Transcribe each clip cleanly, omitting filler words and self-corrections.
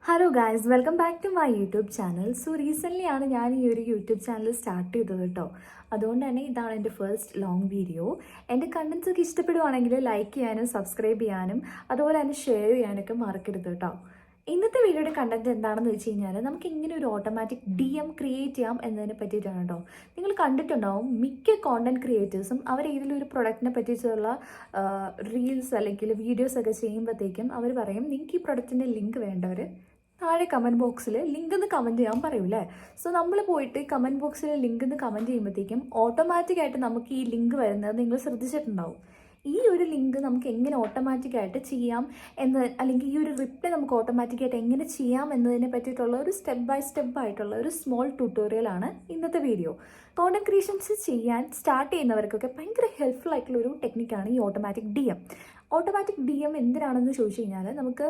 Hello guys, welcome back to my YouTube channel. So recently ആണ് ഞാൻ ഈ ഒരു യൂട്യൂബ് ചാനൽ സ്റ്റാർട്ട് ചെയ്തത് കേട്ടോ. അതുകൊണ്ട് തന്നെ ഇതാണ് എൻ്റെ ഫസ്റ്റ് ലോങ് വീഡിയോ. എൻ്റെ കണ്ടൻസ് ഒക്കെ ഇഷ്ടപ്പെടുവാണെങ്കിൽ ലൈക്ക് ചെയ്യാനും സബ്സ്ക്രൈബ് ചെയ്യാനും അതുപോലെ തന്നെ ഷെയർ ചെയ്യാനൊക്കെ മറക്കരുത് കേട്ടോ. ഇന്നത്തെ വീഡിയോയുടെ കണ്ടന്റ് എന്താണെന്ന് വെച്ച് കഴിഞ്ഞാൽ നമുക്ക് ഇങ്ങനെ ഒരു ഓട്ടോമാറ്റിക് DM ക്രിയേറ്റ് ചെയ്യാം എന്നതിനെ പറ്റിയിട്ടാണ് കേട്ടോ. നിങ്ങൾ കണ്ടിട്ടുണ്ടാവും മിക്ക കോണ്ടന്റ് ക്രിയേറ്റേഴ്സും അവർ ഏതെങ്കിലും ഒരു പ്രൊഡക്റ്റിനെ പറ്റിയിട്ടുള്ള റീൽസ് അല്ലെങ്കിൽ വീഡിയോസ് ഒക്കെ ചെയ്യുമ്പോഴത്തേക്കും അവർ പറയും നിങ്ങൾക്ക് ഈ പ്രൊഡക്റ്റിൻ്റെ ലിങ്ക് വേണ്ടവർ താഴെ കമൻറ്റ് ബോക്സിൽ ലിങ്ക് എന്ന് കമൻറ്റ് ചെയ്യാൻ പറയൂലേ. സോ നമ്മൾ പോയിട്ട് കമൻറ്റ് ബോക്സിൽ ലിങ്ക് എന്ന് കമൻറ്റ് ചെയ്യുമ്പോഴത്തേക്കും ഓട്ടോമാറ്റിക്കായിട്ട് നമുക്ക് ഈ ലിങ്ക് വരുന്നത് നിങ്ങൾ ശ്രദ്ധിച്ചിട്ടുണ്ടാവും. ഈ ഒരു ലിങ്ക് നമുക്ക് എങ്ങനെ ഓട്ടോമാറ്റിക്കായിട്ട് ചെയ്യാം എന്ന്, അല്ലെങ്കിൽ ഈ ഒരു റിപ്ലൈ നമുക്ക് ഓട്ടോമാറ്റിക്കായിട്ട് എങ്ങനെ ചെയ്യാം എന്നതിനെ പറ്റിയിട്ടുള്ള ഒരു സ്റ്റെപ്പ് ബൈ സ്റ്റെപ്പ് ആയിട്ടുള്ള ഒരു സ്മോൾ ട്യൂട്ടോറിയലാണ് ഇന്നത്തെ വീഡിയോ. കോണ്ടന്റ് ക്രിയേഷൻസ് ചെയ്യാൻ സ്റ്റാർട്ട് ചെയ്യുന്നവർക്കൊക്കെ ഭയങ്കര ഹെൽപ്ഫുൾ ആയിട്ടുള്ള ഒരു ടെക്നിക്കാണ് ഈ ഓട്ടോമാറ്റിക് DM. ഓട്ടോമാറ്റിക് DM എന്തിനാണെന്ന് ചോദിച്ചു കഴിഞ്ഞാൽ നമുക്ക്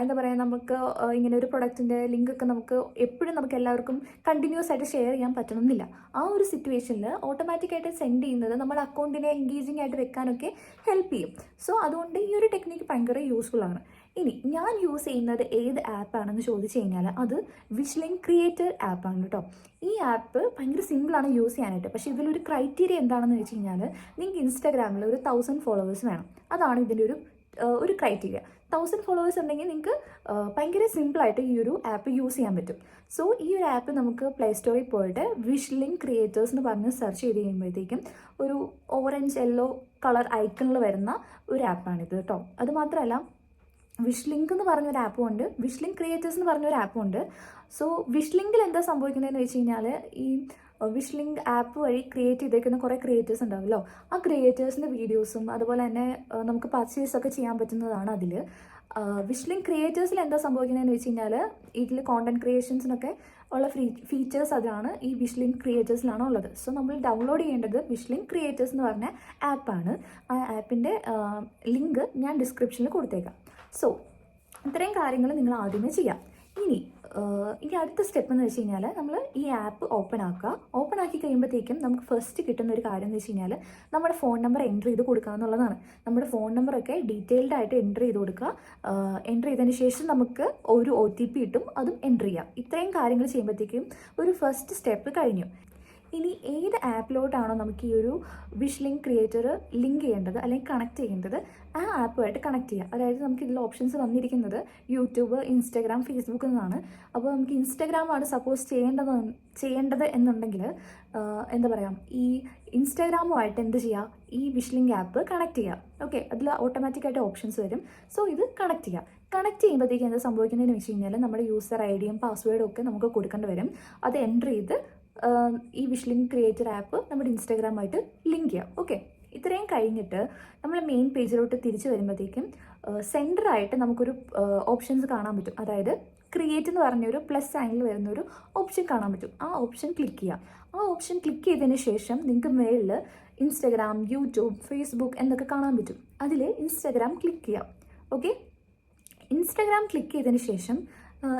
എന്താ പറയുക, നമുക്ക് ഇങ്ങനെ ഒരു പ്രൊഡക്റ്റിൻ്റെ ലിങ്കൊക്കെ നമുക്ക് എപ്പോഴും നമുക്ക് എല്ലാവർക്കും കണ്ടിന്യൂസ് ആയിട്ട് ഷെയർ ചെയ്യാൻ പറ്റണമെന്നില്ല. ആ ഒരു സിറ്റുവേഷനിൽ ഓട്ടോമാറ്റിക്കായിട്ട് സെൻഡ് ചെയ്യുന്നത് നമ്മുടെ അക്കൗണ്ടിനെ എൻഗേജിങ് ആയിട്ട് വെക്കാനൊക്കെ ഹെൽപ്പ് ചെയ്യും. സോ അതുകൊണ്ട് ഈ ഒരു ടെക്നിക്ക് ഭയങ്കര യൂസ്ഫുൾ ആണ്. ഇനി ഞാൻ യൂസ് ചെയ്യുന്നത് ഏത് ആപ്പാണെന്ന് ചോദിച്ചു കഴിഞ്ഞാൽ അത് വിഷ്ലിങ്ക് ക്രിയേറ്റർ ആപ്പാണ് കേട്ടോ. ഈ ആപ്പ് ഭയങ്കര സിമ്പിളാണ് യൂസ് ചെയ്യാനായിട്ട്. പക്ഷേ ഇതിലൊരു ക്രൈറ്റീരിയ എന്താണെന്ന് വെച്ച് കഴിഞ്ഞാൽ നിങ്ങൾക്ക് ഇൻസ്റ്റാഗ്രാമിൽ ഒരു 1000 ഫോളോവേഴ്സ് വേണം. അതാണ് ഇതിൻ്റെ ഒരു ക്രൈറ്റീരിയ. 1000 ഫോളോവേഴ്സ് ഉണ്ടെങ്കിൽ നിങ്ങൾക്ക് ഭയങ്കര സിമ്പിളായിട്ട് ഈ ഒരു ആപ്പ് യൂസ് ചെയ്യാൻ പറ്റും. സോ ഈ ഒരു ആപ്പ് നമുക്ക് പ്ലേ സ്റ്റോറിൽ പോയിട്ട് വിഷ്ലിങ്ക് ക്രിയേറ്റേഴ്സ് എന്ന് പറഞ്ഞ് സെർച്ച് ചെയ്ത് കഴിയുമ്പോഴത്തേക്കും ഒരു ഓറഞ്ച് യെല്ലോ കളർ ഐക്കണിൽ വരുന്ന ഒരു ആപ്പാണിത് കേട്ടോ. അതുമാത്രമല്ല വിഷ്ലിങ്ക് എന്ന് പറഞ്ഞൊരു ആപ്പും ഉണ്ട്, വിഷ്ലിങ്ക് ക്രിയേറ്റേഴ്സ് എന്ന് പറഞ്ഞൊരു ആപ്പും ഉണ്ട്. സോ വിഷ്ലിങ്കിൽ എന്താ സംഭവിക്കുന്നതെന്ന് വെച്ച് കഴിഞ്ഞാൽ ഈ വിഷ്ലിങ്ക് ആപ്പ് വഴി ക്രിയേറ്റ് ചെയ്തേക്കുന്ന കുറേ ക്രിയേറ്റേഴ്സ് ഉണ്ടാവുമല്ലോ, ആ ക്രിയേറ്റേഴ്സിൻ്റെ വീഡിയോസും അതുപോലെ തന്നെ നമുക്ക് പർച്ചേസ് ഒക്കെ ചെയ്യാൻ പറ്റുന്നതാണ് അതിൽ. വിഷ്ലിങ്ക് ക്രിയേറ്റേഴ്സിൽ എന്താ സംഭവിക്കുന്നതെന്ന് വെച്ച് കഴിഞ്ഞാൽ ഇതിൽ കോണ്ടന്റ് ക്രിയേഷൻസിനൊക്കെ ഉള്ള ഫീച്ചേഴ്സ് അതാണ് ഈ വിഷ്ലിങ്ക് ക്രിയേറ്റേഴ്സിലാണ് ഉള്ളത്. സോ നമ്മൾ ഡൗൺലോഡ് ചെയ്യേണ്ടത് വിഷ്ലിങ്ക് ക്രിയേറ്റേഴ്സ് എന്ന് പറഞ്ഞ ആപ്പാണ്. ആ ആപ്പിൻ്റെ ലിങ്ക് ഞാൻ ഡിസ്ക്രിപ്ഷനിൽ കൊടുത്തേക്കാം. സോ ഇത്രയും കാര്യങ്ങൾ നിങ്ങൾ ആദ്യമേ ചെയ്യാം. ഇനി അടുത്ത സ്റ്റെപ്പ് എന്ന് വെച്ച് കഴിഞ്ഞാൽ നമ്മൾ ഈ ആപ്പ് ഓപ്പൺ ആക്കി കഴിയുമ്പോഴത്തേക്കും നമുക്ക് ഫസ്റ്റ് കിട്ടുന്ന ഒരു കാര്യം എന്ന് വെച്ച് കഴിഞ്ഞാൽ നമ്മുടെ ഫോൺ നമ്പർ എൻ്റർ ചെയ്ത് കൊടുക്കുക എന്നുള്ളതാണ്. നമ്മുടെ ഫോൺ നമ്പറൊക്കെ ഡീറ്റെയിൽഡ് ആയിട്ട് എൻ്റർ ചെയ്ത് കൊടുക്കുക. എൻ്റർ ചെയ്തതിന് ശേഷം നമുക്ക് ഒരു OTP കിട്ടും, അതും എൻ്റർ ചെയ്യാം. ഇത്രയും കാര്യങ്ങൾ ചെയ്യുമ്പോഴത്തേക്കും ഒരു ഫസ്റ്റ് സ്റ്റെപ്പ് കഴിഞ്ഞു. ഇനി ഏത് ആപ്പിലോട്ടാണോ നമുക്ക് ഈ ഒരു വിഷ്ലിങ്ക് ക്രിയേറ്റർ ലിങ്ക് ചെയ്യേണ്ടത് അല്ലെങ്കിൽ കണക്ട് ചെയ്യേണ്ടത്, ആ ആപ്പുമായിട്ട് കണക്ട് ചെയ്യുക. അതായത് നമുക്ക് ഇതിൽ ഓപ്ഷൻസ് വന്നിരിക്കുന്നത് യൂട്യൂബ്, ഇൻസ്റ്റാഗ്രാം, ഫേസ്ബുക്ക് എന്നാണ്. അപ്പോൾ നമുക്ക് ഇൻസ്റ്റാഗ്രാമാണ് സപ്പോസ് ചെയ്യേണ്ടത് എന്നുണ്ടെങ്കിൽ എന്താ പറയുക, ഈ ഇൻസ്റ്റാഗ്രാമുമായിട്ട് എന്ത് ചെയ്യുക, ഈ വിഷ്ലിങ്ക് ആപ്പ് കണക്ട് ചെയ്യുക. ഓക്കെ, അതിൽ ഓട്ടോമാറ്റിക്കായിട്ട് ഓപ്ഷൻസ് വരും. സോ ഇത് കണക്ട് ചെയ്യുക. കണക്ട് ചെയ്യുമ്പോഴത്തേക്ക് എന്താ സംഭവിക്കുന്നതെന്ന് വെച്ച് കഴിഞ്ഞാൽ നമ്മുടെ യൂസർ ID പാസ്വേഡും ഒക്കെ നമുക്ക് കൊടുക്കേണ്ടി വരും. അത് എൻ്റർ ചെയ്ത് ഈ വിഷ്ലിങ്ക് ക്രിയേറ്റർ ആപ്പ് നമ്മുടെ ഇൻസ്റ്റാഗ്രാമായിട്ട് ലിങ്ക് ചെയ്യാം. ഓക്കെ, ഇത്രയും കഴിഞ്ഞിട്ട് നമ്മൾ മെയിൻ പേജിലോട്ട് തിരിച്ചു വരുമ്പോഴത്തേക്കും സെൻറ്ററായിട്ട് നമുക്കൊരു ഓപ്ഷൻസ് കാണാൻ പറ്റും. അതായത് ക്രിയേറ്റ് എന്ന് പറഞ്ഞൊരു പ്ലസ് സൈനിൽ വരുന്നൊരു ഓപ്ഷൻ കാണാൻ പറ്റും. ആ ഓപ്ഷൻ ക്ലിക്ക് ചെയ്യാം. ആ ഓപ്ഷൻ ക്ലിക്ക് ചെയ്തതിന് ശേഷം നിങ്ങൾക്ക് മേളിൽ ഇൻസ്റ്റാഗ്രാം, യൂട്യൂബ്, ഫേസ്ബുക്ക് എന്നൊക്കെ കാണാൻ പറ്റും. അതിൽ ഇൻസ്റ്റാഗ്രാം ക്ലിക്ക് ചെയ്യാം. ഓക്കെ, ഇൻസ്റ്റാഗ്രാം ക്ലിക്ക് ചെയ്തതിന് ശേഷം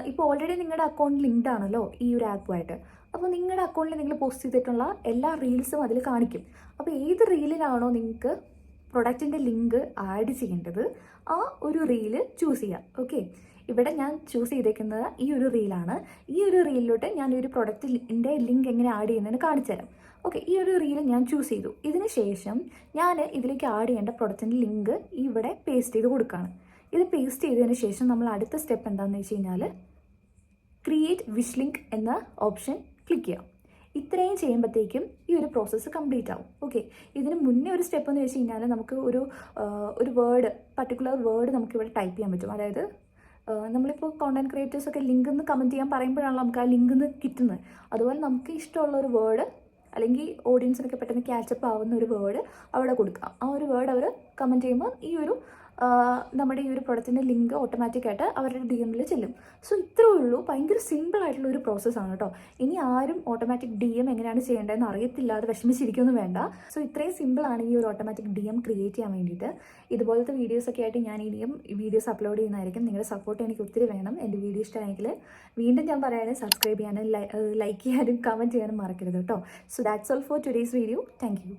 ഇപ്പോൾ ഓൾറെഡി നിങ്ങളുടെ അക്കൗണ്ട് ലിങ്ക്ഡ് ആണല്ലോ ഈ ഒരു ആപ്പുമായിട്ട്. അപ്പോൾ നിങ്ങളുടെ അക്കൗണ്ടിൽ നിങ്ങൾ പോസ്റ്റ് ചെയ്തിട്ടുള്ള എല്ലാ റീൽസും അതിൽ കാണിക്കും. അപ്പോൾ ഏത് റീലിലാണോ നിങ്ങൾക്ക് പ്രൊഡക്റ്റിൻ്റെ ലിങ്ക് ആഡ് ചെയ്യേണ്ടത് ആ ഒരു റീല് ചൂസ് ചെയ്യാം. ഓക്കെ, ഇവിടെ ഞാൻ ചൂസ് ചെയ്തേക്കുന്നത് ഈ ഒരു റീലാണ്. ഈ ഒരു റീലിലോട്ട് ഞാൻ ഒരു പ്രൊഡക്റ്റിൻ്റെ ലിങ്ക് എങ്ങനെ ആഡ് ചെയ്യുന്നതെന്ന് കാണിച്ചു തരാം. ഓക്കെ, ഈ ഒരു റീല് ഞാൻ ചൂസ് ചെയ്തു. ഇതിന് ശേഷം ഞാൻ ഇതിലേക്ക് ആഡ് ചെയ്യേണ്ട പ്രൊഡക്റ്റിൻ്റെ ലിങ്ക് ഇവിടെ പേസ്റ്റ് ചെയ്ത് കൊടുക്കുകയാണ്. ഇത് പേസ്റ്റ് ചെയ്തതിന് ശേഷം നമ്മൾ അടുത്ത സ്റ്റെപ്പ് എന്താണെന്ന് വെച്ച് കഴിഞ്ഞാൽ ക്രിയേറ്റ് വിഷ്ലിങ്ക് എന്ന ഓപ്ഷൻ ക്ലിക്ക് ചെയ്യാം. ഇത്രയും ചെയ്യുമ്പോഴത്തേക്കും ഈ ഒരു പ്രോസസ്സ് കംപ്ലീറ്റ് ആവും. ഓക്കെ, ഇതിന് മുന്നേ ഒരു സ്റ്റെപ്പ് എന്ന് വെച്ച് കഴിഞ്ഞാൽ നമുക്ക് ഒരു പർട്ടിക്കുലർ വേർഡ് നമുക്കിവിടെ ടൈപ്പ് ചെയ്യാൻ പറ്റും. അതായത് നമ്മളിപ്പോൾ കോണ്ടന്റ് ക്രിയേറ്റേഴ്സൊക്കെ ലിങ്ക് എന്ന് കമൻറ്റ് ചെയ്യാൻ പറയുമ്പോഴാണല്ലോ നമുക്ക് ആ ലിങ്ക് നിന്ന് കിട്ടുന്നത്. അതുപോലെ നമുക്ക് ഇഷ്ടമുള്ള ഒരു വേർഡ് അല്ലെങ്കിൽ ഓഡിയൻസിനൊക്കെ പെട്ടെന്ന് ക്യാച്ചപ്പ് ആവുന്ന ഒരു വേർഡ് അവിടെ കൊടുക്കാം. ആ ഒരു വേർഡ് അവർ കമൻറ്റ് ചെയ്യുമ്പോൾ നമ്മുടെ ഈ ഒരു പ്രൊഡക്റ്റിൻ്റെ ലിങ്ക് ഓട്ടോമാറ്റിക്കായിട്ട് അവരുടെ DMൽ ചെല്ലും. സോ ഇത്രയേ ഉള്ളൂ. ഭയങ്കര സിമ്പിൾ ആയിട്ടുള്ള ഒരു പ്രോസസ്സാണ് കേട്ടോ. ഇനി ആരും ഓട്ടോമാറ്റിക് DM എങ്ങനെയാണ് ചെയ്യേണ്ടതെന്ന് അറിയത്തില്ലാതെ വിഷമിച്ചിരിക്കൊന്നും വേണ്ട. സോ ഇത്രയും സിമ്പിളാണ് ഈ ഒരു ഓട്ടോമാറ്റിക് DM ക്രിയേറ്റ് ചെയ്യാൻ വേണ്ടിയിട്ട്. ഇതുപോലത്തെ വീഡിയോസൊക്കെ ആയിട്ട് ഞാൻ ഇനിയും വീഡിയോസ് അപ്ലോഡ് ചെയ്യുന്നതായിരിക്കും. നിങ്ങളുടെ സപ്പോർട്ട് എനിക്ക് ഒത്തിരി വേണം. എൻ്റെ വീഡിയോ ഇഷ്ടമായെങ്കിൽ വീണ്ടും ഞാൻ പറയാനും സബ്സ്ക്രൈബ് ചെയ്യാനും ലൈക്ക് ചെയ്യാനും കമൻറ്റ് ചെയ്യാനും മറക്കരുത് കേട്ടോ. So that's all for today's video. Thank you.